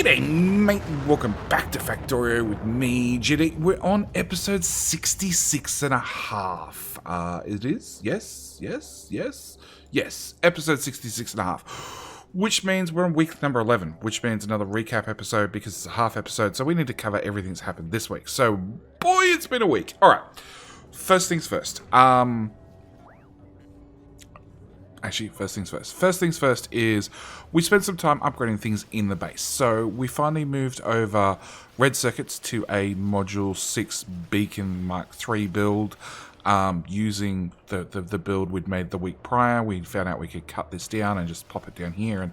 G'day, mate. Welcome back to Factorio with me, JD. We're on episode 66½. It is? Yes, episode 66½. Which means we're on week number 11, which means another recap episode because it's a half episode, so we need to cover everything that's happened this week. So, boy, it's been a week. Alright, first things first. First things first is we spent some time upgrading things in the base. So we finally moved over red circuits to a Module 6 Beacon Mark III build using the build we'd made the week prior. We found out we could cut this down and just pop it down here, and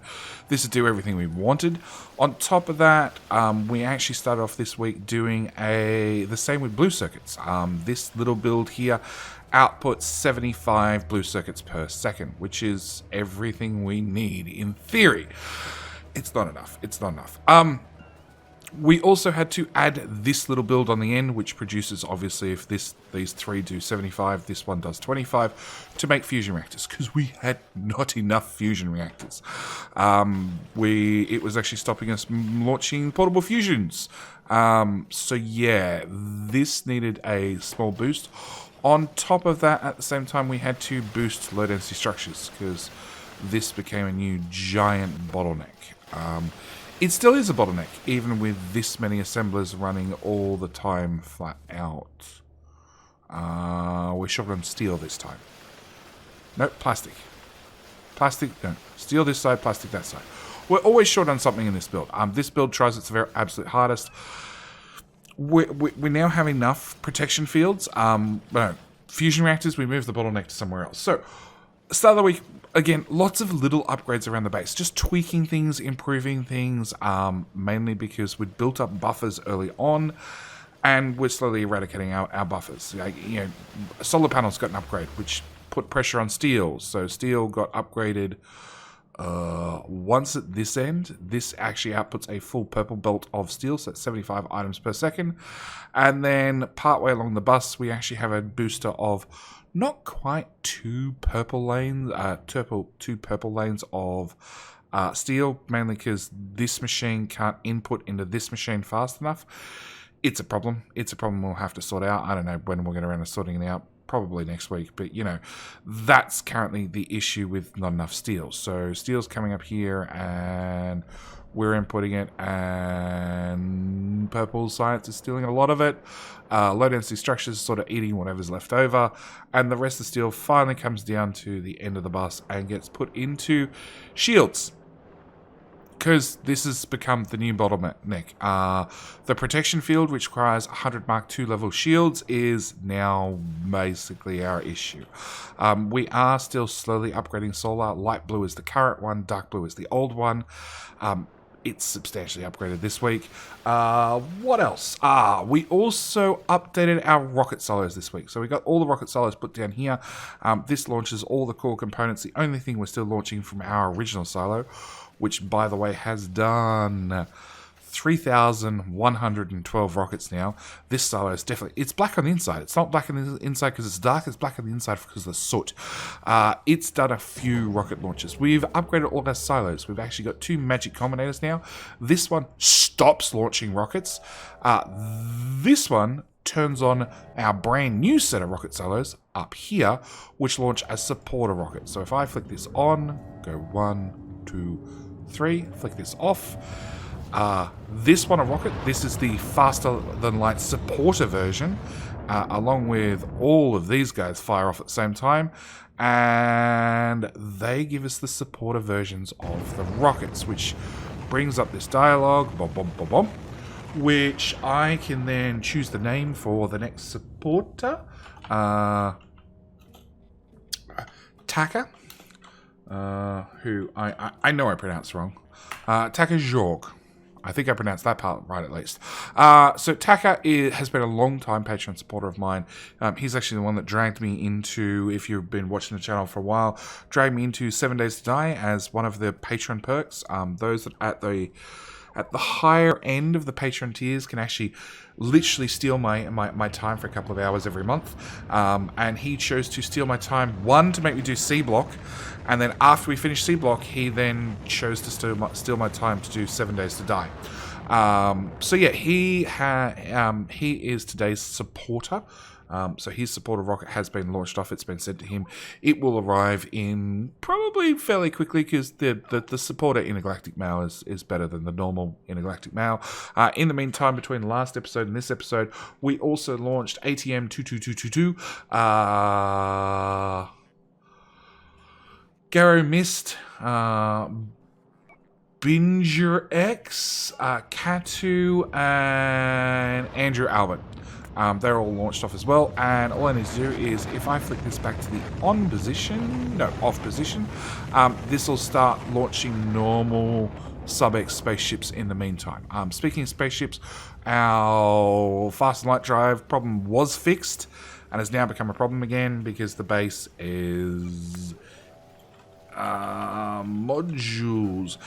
this would do everything we wanted. On top of that, we actually started off this week doing the same with blue circuits. This little build here outputs 75 blue circuits per second, which is everything we need in theory. It's not enough. We also had to add this little build on the end, which produces, obviously, if these three do 75, this one does 25, to make fusion reactors, because we had not enough fusion reactors. It was actually stopping us launching portable fusions. So yeah, this needed a small boost. On top of that, at the same time, we had to boost low density structures, because this became a new giant bottleneck. It still is a bottleneck, even with this many assemblers running all the time flat out. We're short on steel this time. Nope, plastic. Plastic, no. Steel this side, plastic that side. We're always short on something in this build. This build tries its very absolute hardest. We now have enough protection fields. Fusion reactors, we move the bottleneck to somewhere else. So, start of the week, again, lots of little upgrades around the base. Just tweaking things, improving things, mainly because we'd built up buffers early on, and we're slowly eradicating our buffers. Solar panels got an upgrade, which put pressure on steel. So steel got upgraded once at this end. This actually outputs a full purple belt of steel, so that's 75 items per second. And then partway along the bus, we actually have a booster of not quite two purple lanes of steel, mainly because this machine can't input into this machine fast enough. It's a problem. We'll have to sort out. I don't know when we'll get around to sorting it out. Probably next week, but that's currently the issue with not enough steel. So steel's coming up here and we're inputting it, and purple science is stealing a lot of it. Low density structures sort of eating whatever's left over, and the rest of the steel finally comes down to the end of the bus and gets put into shields. Because this has become the new bottleneck. The protection field, which requires 100 Mark II level shields, is now basically our issue. We are still slowly upgrading solar. Light blue is the current one, dark blue is the old one. It's substantially upgraded this week. What else? We also updated our rocket silos this week. So we got all the rocket silos put down here. This launches all the core components. The only thing we're still launching from our original silo, which, by the way, has done 3,112 rockets now. This silo is definitely... It's black on the inside. It's not black on the inside because it's dark. It's black on the inside because of the soot. It's done a few rocket launches. We've upgraded all our silos. We've actually got 2 magic combinators now. This one stops launching rockets. This one turns on our brand new set of rocket silos up here, which launch a supporter rocket. So if I flick this on, go 1, 2, 3, flick this off. This one a rocket. This is the faster than light supporter version, along with all of these guys fire off at the same time, and they give us the supporter versions of the rockets, which brings up this dialogue, which I can then choose the name for the next supporter. Tahca. Who I know I pronounced wrong. Tahca Joerg. I think I pronounced that part right at least. So Tahca has been a long time Patreon supporter of mine. He's actually the one that dragged me into, if you've been watching the channel for a while, dragged me into 7 Days to Die as one of the Patreon perks. Those that at at the higher end of the Patreon tiers can actually literally steal my time for a couple of hours every month. And he chose to steal my time, one, to make me do C block, and then after we finished C block, he then chose to steal my time to do 7 Days to Die. So yeah, he is today's supporter. So his supporter rocket has been launched off. It's been sent to him. It will arrive in probably fairly quickly because the supporter intergalactic mail is better than the normal intergalactic mail. In the meantime, between the last episode and this episode, we also launched ATM 22222. Garou Myst, ByngerX, Katu, and MrArovan. They're all launched off as well, and all I need to do is, if I flick this back to the off position, this will start launching normal SubX spaceships in the meantime. Speaking of spaceships, our fast and light drive problem was fixed, and has now become a problem again because the base is... modules.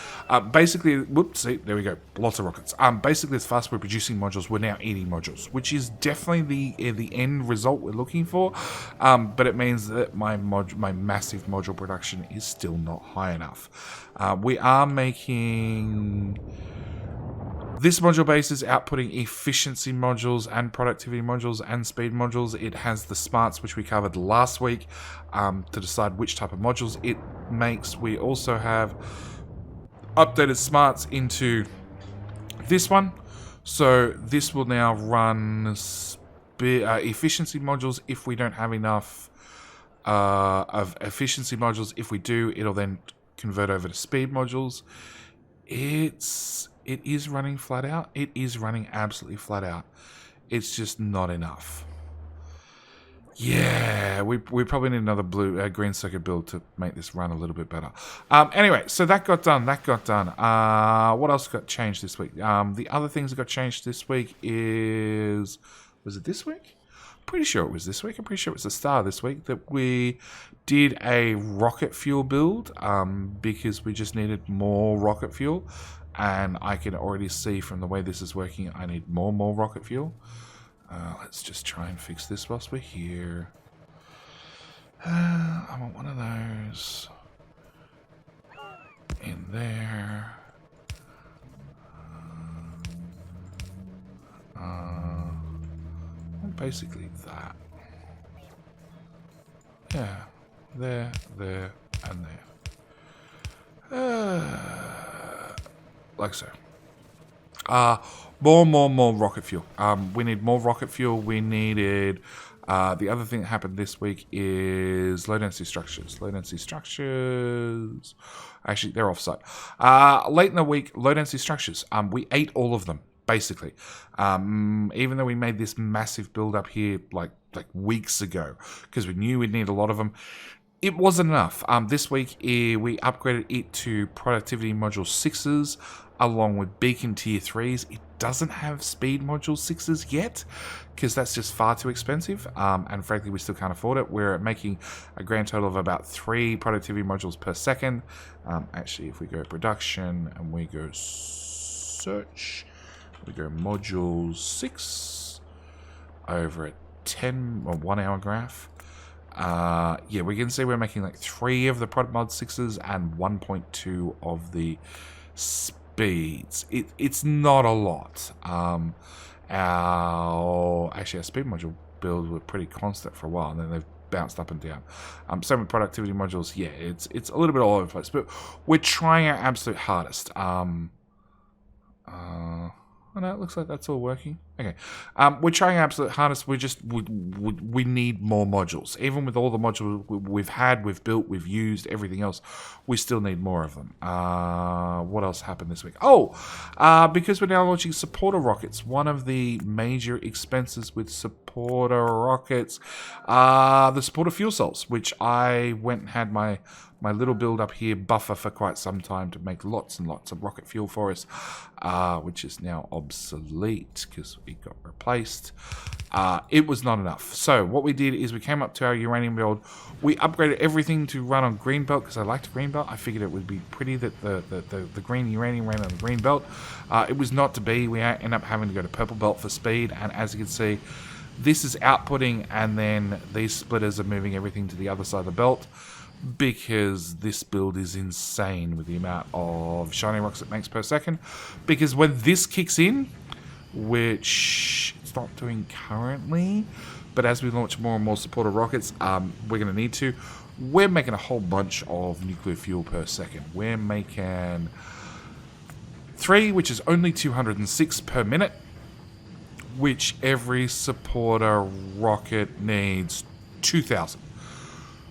Basically, whoops, see, there we go. Lots of rockets. Basically, as fast as we're producing modules, we're now eating modules, which is definitely the end result we're looking for. But it means that my massive module production is still not high enough. We are making... This module base is outputting efficiency modules and productivity modules and speed modules. It has the smarts, which we covered last week, to decide which type of modules it makes. We also have updated smarts into this one. So this will now run efficiency modules if we don't have enough of efficiency modules. If we do, it'll then convert over to speed modules. It is running flat out. It is running absolutely flat out. It's just not enough. Yeah, we probably need another green circuit build to make this run a little bit better. Anyway, so that got done. What else got changed this week? The other things that got changed this week is... Was it this week? Pretty sure it was this week. I'm pretty sure it was the start of this week that we did a rocket fuel build because we just needed more rocket fuel. And I can already see from the way this is working, I need more rocket fuel. Let's just try and fix this whilst we're here. I want one of those in there. Basically that. Yeah, there, and there. Like so. More rocket fuel. We need more rocket fuel. We needed... the other thing that happened this week is low density structures. Actually, they're offsite. Late in the week, low density structures. We ate all of them, basically. Even though we made this massive build up here like weeks ago, because we knew we'd need a lot of them. It wasn't enough. This week, we upgraded it to Productivity Module 6s, along with Beacon Tier 3s. It doesn't have Speed Module 6s yet, because that's just far too expensive, and frankly, we still can't afford it. We're making a grand total of about 3 Productivity Modules per second. Actually, if we go Production, and we go Search, we go Module 6, over a 10 or 1 hour graph. Yeah, we can see we're making like 3 of the Prod Mod 6s and 1.2 of the speeds. It's not a lot. Our speed module builds were pretty constant for a while, and then they've bounced up and down. Same with productivity modules. Yeah, it's a little bit all over the place, but we're trying our absolute hardest. Oh no, it looks like that's all working. Okay. We're trying our absolute hardest. We need more modules. Even with all the modules we've built, we've used, everything else, we still need more of them. What else happened this week? Because we're now launching supporter rockets. One of the major expenses with supporter rockets are the supporter fuel cells, which I went and had my little build up here buffer for quite some time to make lots and lots of rocket fuel for us, which is now obsolete because it got replaced. It was not enough. So what we did is we came up to our uranium build. We upgraded everything to run on green belt because I liked green belt. I figured it would be pretty that the green uranium ran on the green belt. It was not to be. We ended up having to go to purple belt for speed, and as you can see, this is outputting, and then these splitters are moving everything to the other side of the belt, because this build is insane with the amount of shiny rocks it makes per second. Because when this kicks in, which it's not doing currently, but as we launch more and more supporter rockets, we're going to need to, we're making a whole bunch of nuclear fuel per second. We're making 3, which is only 206 per minute, which every supporter rocket needs 2,000.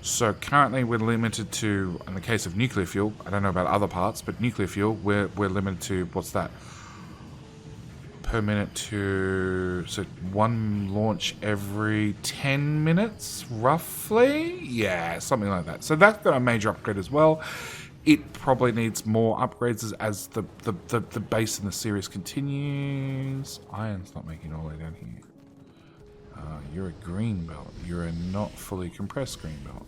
So currently we're limited to, in the case of nuclear fuel, I don't know about other parts, but nuclear fuel, we're limited to, what's that? Per minute to, so 1 launch every 10 minutes, roughly? Yeah, something like that. So that's got a major upgrade as well. It probably needs more upgrades as the base in the series continues. Iron's not making all the way down here. You're a green belt. You're a not fully compressed green belt.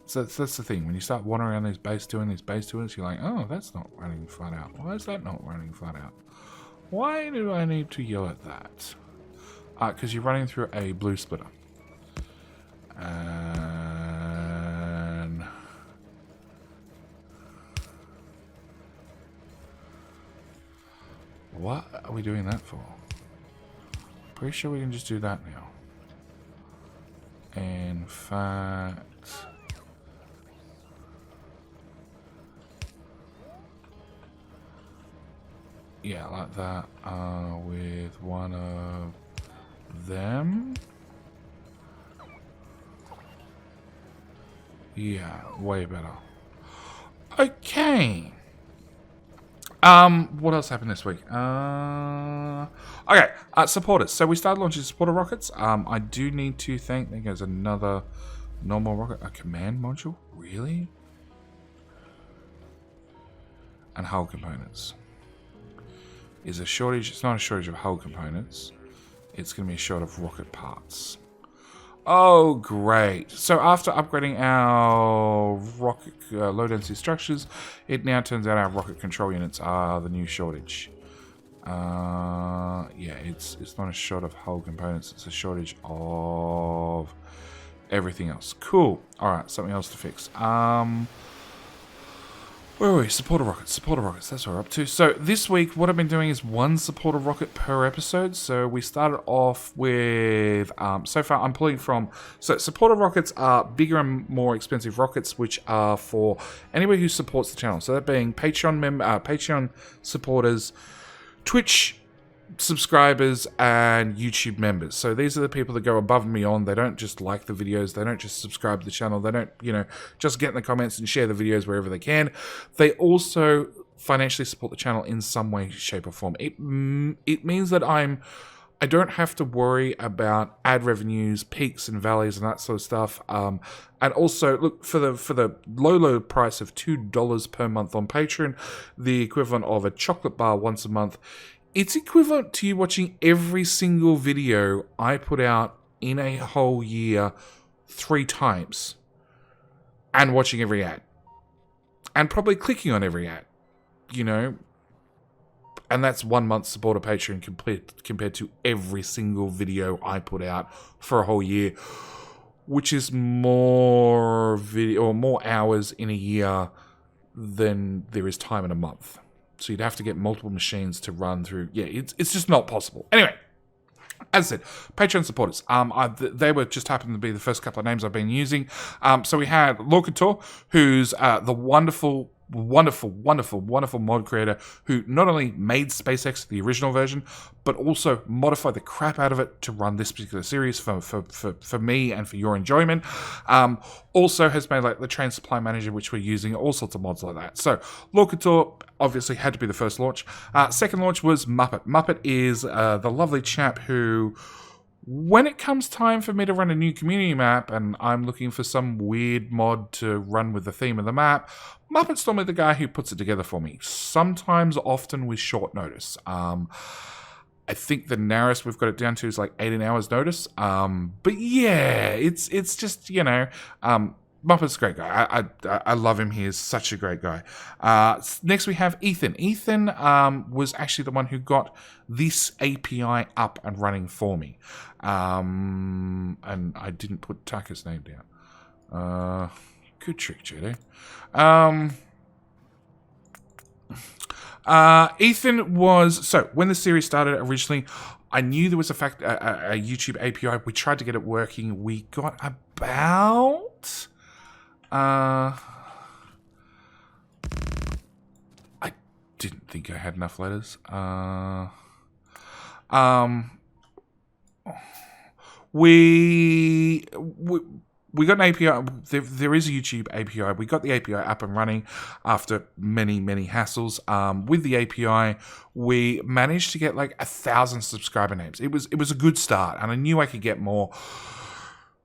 So that's the thing. When you start wandering around these base doings, you're like, oh, that's not running flat out. Why is that not running flat out? Why do I need to yell at that? Because you're running through a blue splitter. And what are we doing that for? Pretty sure we can just do that now. In fact, yeah, like that, with one of them. Yeah, way better. Okay. What else happened this week? Okay, supporters. So we started launching supporter rockets. I do need to thank, there goes another normal rocket, a command module, really? And hull components. Is a shortage, it's not a shortage of hull components. It's going to be a short of rocket parts. Oh, great. So after upgrading our rocket low-density structures, it now turns out our rocket control units are the new shortage. Yeah, it's not a short of hull components. It's a shortage of everything else. Cool. All right, something else to fix. Where are we? Supporter rockets. That's what we're up to. So this week, what I've been doing is 1 supporter rocket per episode. So we started off with, so far I'm pulling from, so supporter rockets are bigger and more expensive rockets, which are for anybody who supports the channel. So that being Patreon supporters, Twitch subscribers, and YouTube members. So these are the people that go above and beyond. They don't just like the videos, they don't just subscribe to the channel, they don't, just get in the comments and share the videos wherever they can. They also financially support the channel in some way, shape, or form. It means that I don't have to worry about ad revenues, peaks and valleys, and that sort of stuff. And also, look, for the low price of $2 per month on Patreon, the equivalent of a chocolate bar once a month, it's equivalent to you watching every single video I put out in a whole year 3 times. And watching every ad. And probably clicking on every ad. And that's 1 month's support of Patreon compared to every single video I put out for a whole year. Which is more video or more hours in a year than there is time in a month. So you'd have to get multiple machines to run through. Yeah, it's just not possible. Anyway, as I said, Patreon supporters. They were just happened to be the first couple of names I've been using. So we had LordKTor, who's the wonderful mod creator who not only made SpaceX, the original version, but also modified the crap out of it to run this particular series for me and for your enjoyment. Also has made like the train supply manager, which we're using, all sorts of mods like that. So LordKTor obviously had to be the first launch. Second launch was Muppet. Muppet is the lovely chap who, when it comes time for me to run a new community map and I'm looking for some weird mod to run with the theme of the map, Muppet's normally the guy who puts it together for me. Sometimes, often with short notice. I think the narrowest we've got it down to is like 18 hours notice. But yeah, it's just, you know, Muppet's a great guy. I love him. He is such a great guy. Next we have Ethan. Ethan was actually the one who got this API up and running for me. And I didn't put Tahca's name down. Good trick, JD. Ethan was, so when the series started originally, I knew there was a YouTube API. We tried to get it working. We got about, I didn't think I had enough letters. We got an API. There is a YouTube API. We got the API up and running after many hassles. With the API, we managed to get like 1,000 subscriber names. It was a good start, and I knew I could get more.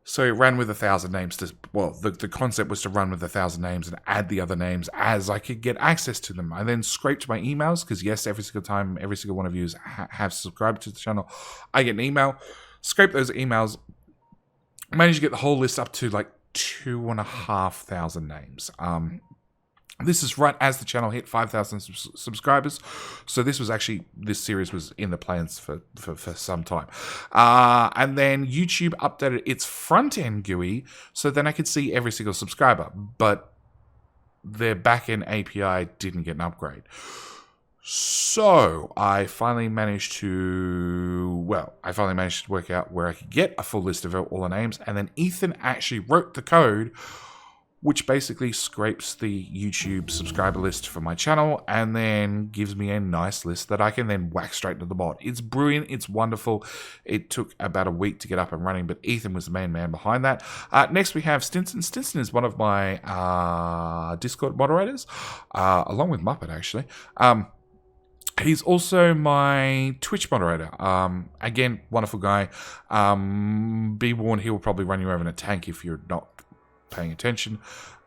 So it ran with 1,000 names. The concept was to run with 1,000 names and add the other names as I could get access to them. I then scraped my emails because yes, every single time, every single one of you have subscribed to the channel, I get an email. Scrape those emails. Managed to get the whole list up to like 2,500 names. This is right as the channel hit 5,000 subscribers. So this series was in the plans for some time. And then YouTube updated its front-end GUI so then I could see every single subscriber. But their back-end API didn't get an upgrade. So I finally managed to work out where I could get a full list of all the names. And then Ethan actually wrote the code, which basically scrapes the YouTube subscriber list for my channel and then gives me a nice list that I can then whack straight into the bot. It's brilliant. It's wonderful. It took about a week to get up and running, but Ethan was the main man behind that. Next, we have Stinson. Stinson is one of my Discord moderators, along with Muppet, actually. He's also my Twitch moderator. Again, wonderful guy. Be warned, he will probably run you over in a tank if you're not paying attention.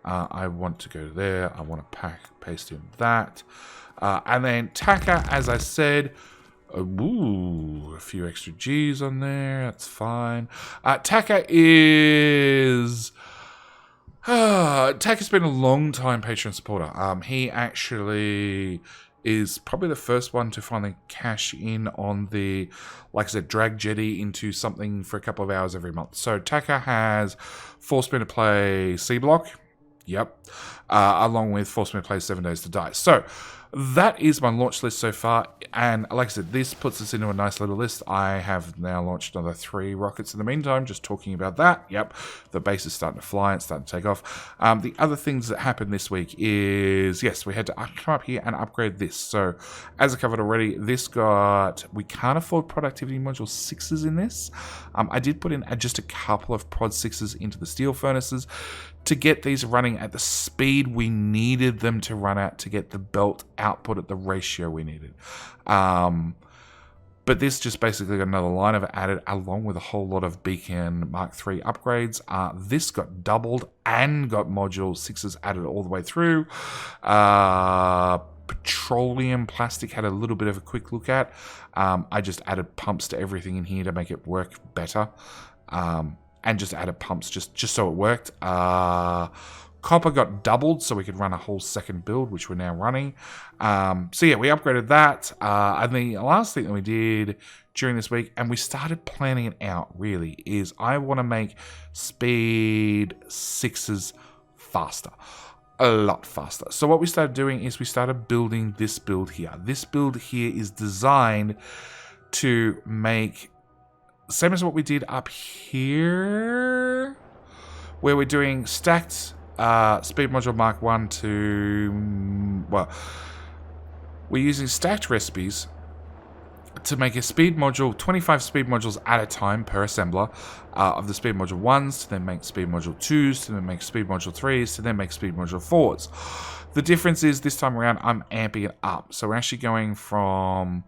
I want to go there. I want to paste in that. And then Tahca, as I said, a few extra G's on there. That's fine. Tahca is... Tahca's been a long time Patreon supporter. He actually is probably the first one to finally cash in on the, like I said, drag jetty into something for a couple of hours every month. So Tahca has forced me to play C Block. Yep. Along with forced me to play 7 Days to Die. So that is my launch list so far. And like I said, this puts us into a nice little list. I have now launched another 3 rockets in the meantime, just talking about that. Yep. The base is starting to fly and starting to take off. The other things that happened this week is, yes, we had to come up here and upgrade this. So as I covered already, we can't afford productivity module 6s in this. I did put in just a couple of prod 6s into the steel furnaces to get these running at the speed we needed them to run at to get the belt output at the ratio we needed. But this just basically got another line of it added along with a whole lot of Beacon Mark III upgrades. This got doubled and got module 6s added all the way through. Petroleum plastic had a little bit of a quick look at. I just added pumps to everything in here to make it work better. And just added pumps just so it worked. Copper got doubled so we could run a whole second build, which we're now running. So yeah, we upgraded that. And the last thing that we did during this week, and we started planning it out really, is I want to make speed 6s faster. A lot faster. So what we started doing is we started building this build here. This build here is designed to make... same as what we did up here, where we're doing stacked speed module Mark 1 to, well, we're using stacked recipes to make a speed module, 25 speed modules at a time per assembler of the speed module 1s, to then make speed module 2s, to then make speed module 3s, to then make speed module 4s. The difference is this time around I'm amping it up. So we're actually going from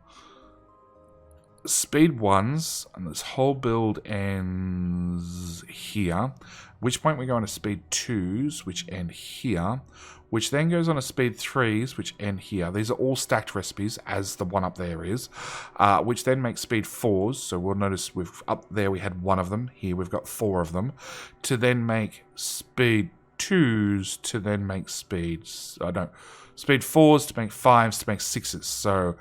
speed 1s, and this whole build ends here, at which point we go into speed 2s, which end here, which then goes on to speed 3s, which end here. These are all stacked recipes, as the one up there is, which then makes speed 4s. So we'll notice up there we had 1 of them. Here we've got 4 of them. To then make speed 2s, to then make speed 4s, to make 5s, to make 6s. So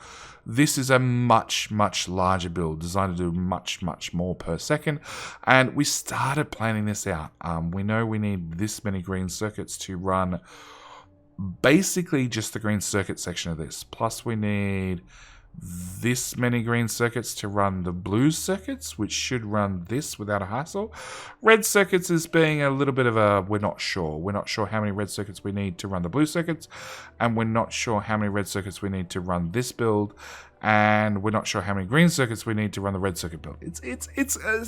this is a much, much larger build, designed to do much, much more per second. And we started planning this out. We know we need this many green circuits to run basically just the green circuit section of this. Plus we need this many green circuits to run the blue circuits, which should run this without a hassle. Red circuits is being a little bit of a, we're not sure. We're not sure how many red circuits we need to run the blue circuits, and we're not sure how many red circuits we need to run this build, and we're not sure how many green circuits we need to run the red circuit build. It's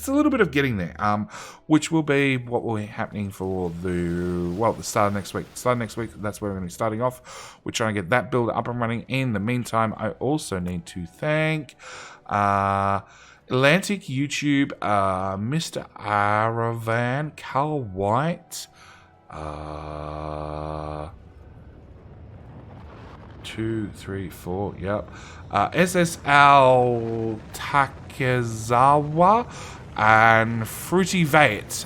a little bit of getting there, which will be what will be happening for the start of next week. Start of next week, that's where we're going to be starting off. We're trying to get that build up and running. In the meantime, I also need to thank Atlantic, YouTube, MrArovan, Carl White, 2, 3, 4, yep. SSL Takizawa and Fruny Vait. Is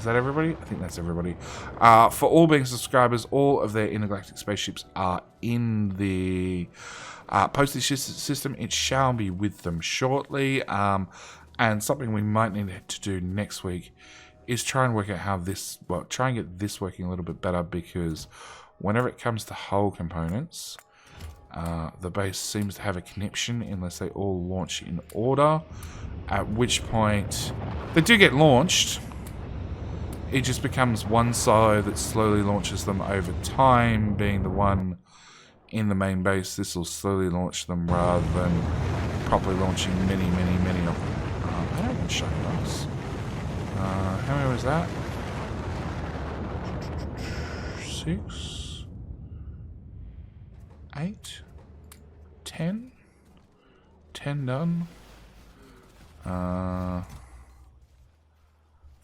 that everybody? I think that's everybody. For all being subscribers, all of their intergalactic spaceships are in the postage system. It shall be with them shortly. And something we might need to do next week is try and work out how this, try and get this working a little bit better, because whenever it comes to hull components, the base seems to have a conniption unless they all launch in order, at which point they do get launched. It just becomes one side that slowly launches them over time, being the one in the main base. This will slowly launch them rather than properly launching many of them. I don't want shiny dice. How many was that? 6, 8, 10. 10 done.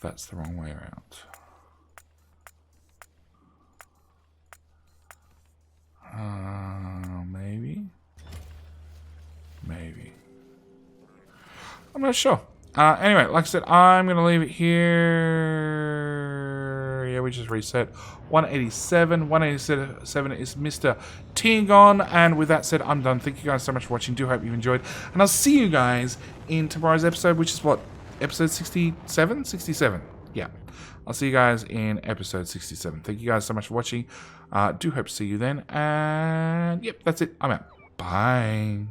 That's the wrong way around. Maybe. I'm not sure. Anyway, like I said, I'm going to leave it here. Yeah, we just reset. 187. 187 is Mr.TenGong. And with that said, I'm done. Thank you guys so much for watching. Do hope you've enjoyed. And I'll see you guys in tomorrow's episode, which is what? Episode 67? 67. Yeah. I'll see you guys in episode 67. Thank you guys so much for watching. Do hope to see you then. And yep, that's it. I'm out. Bye.